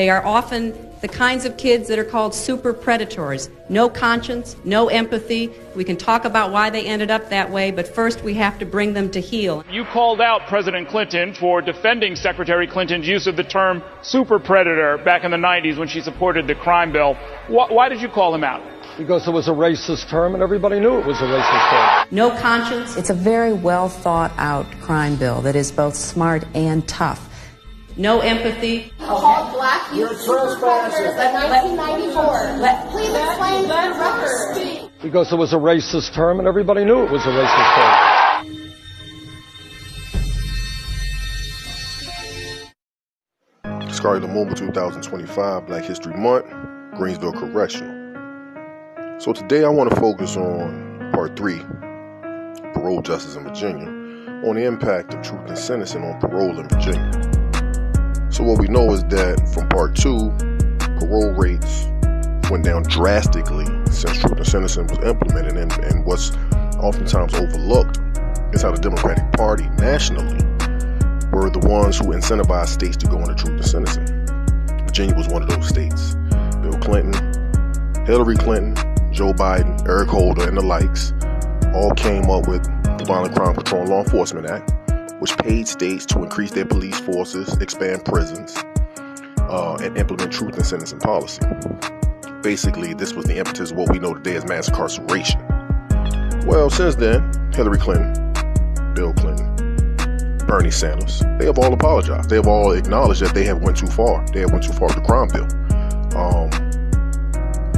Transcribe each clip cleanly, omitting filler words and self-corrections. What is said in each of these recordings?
They are often the kinds of kids that are called super predators. No conscience, no empathy. We can talk about why they ended up that way, but first we have to bring them to heel. You called out President Clinton for defending Secretary Clinton's use of the term super predator back in the 90s when she supported the crime bill. Why did you call him out? Because it was a racist term and everybody knew it was a racist term. No conscience. It's a very well thought out crime bill that is both smart and tough. No empathy. Called black youth super predators in 1994. Please explain the record. Because it was a racist term and everybody knew it was a racist term. Askari, Lumumba 2025, Black History Month, Greensville Correctional. So today I want to focus on part 3, parole justice in Virginia, on the impact of truth and sentencing on parole in Virginia. So what we know is that from part 2, parole rates went down drastically since truth and sentencing was implemented, and what's oftentimes overlooked is how the Democratic Party nationally were the ones who incentivized states to go into truth and sentencing. Virginia was one of those states. Bill Clinton, Hillary Clinton, Joe Biden, Eric Holder, and the likes all came up with the Violent Crime Control and Law Enforcement Act, which paid states to increase their police forces, expand prisons, and implement truth and sentencing policy. Basically, this was the impetus of what we know today as mass incarceration. Well, since then, Hillary Clinton, Bill Clinton, Bernie Sanders, they have all apologized. They have all acknowledged that they have went too far. They have went too far with the crime bill.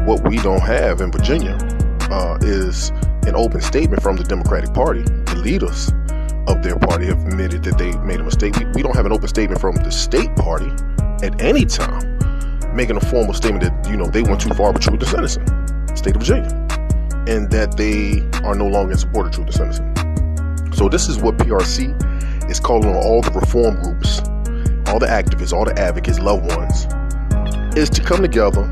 What we don't have in Virginia is an open statement from the Democratic Party. The leaders of their party have admitted that they made a mistake. We don't have an open statement from the state party at any time making a formal statement that, you know, they went too far with truth and sentencing, state of Virginia, and that they are no longer in support of truth and sentencing. So this is what PRC is calling on all the reform groups, all the activists, all the advocates, loved ones, is to come together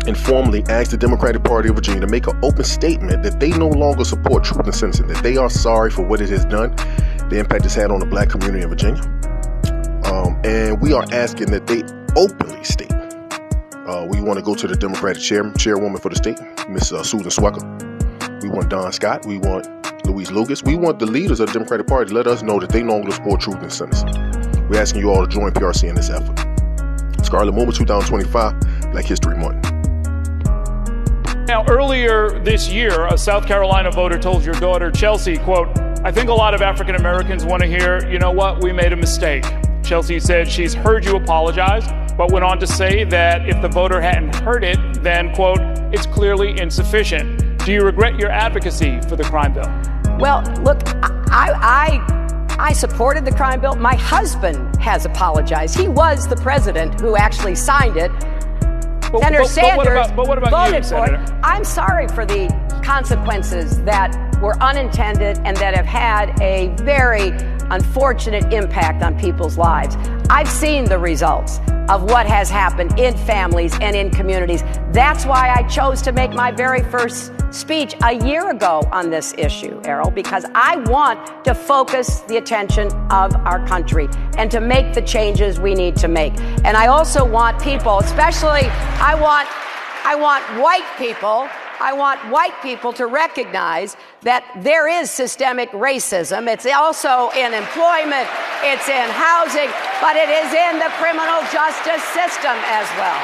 and formally ask the Democratic Party of Virginia to make an open statement that they no longer support truth and sentencing, that they are sorry for what it has done, the impact it's had on the black community in Virginia. And we are asking that they openly state. We want to go to the Democratic chairwoman for the state, Miss Susan Swecker. We want Don Scott. We want Louise Lucas. We want the leaders of the Democratic Party to let us know that they no longer support truth and sentencing. We're asking you all to join PRC in this effort. Askari, Lumumba 2025, Black History Month. Now, earlier this year, a South Carolina voter told your daughter, Chelsea, quote, "I think a lot of African Americans want to hear, you know what, we made a mistake." Chelsea said she's heard you apologize, but went on to say that if the voter hadn't heard it, then, quote, it's clearly insufficient. Do you regret your advocacy for the crime bill? Well, look, I supported the crime bill. My husband has apologized. He was the president who actually signed it. Senator Sanders voted for it. I'm sorry for the consequences that were unintended and that have had a very unfortunate impact on people's lives. I've seen the results of what has happened in families and in communities. That's why I chose to make my very first speech a year ago on this issue, Errol, because I want to focus the attention of our country and to make the changes we need to make. And I also want people, especially I want white people to recognize that there is systemic racism. It's also in employment, it's in housing, but it is in the criminal justice system as well.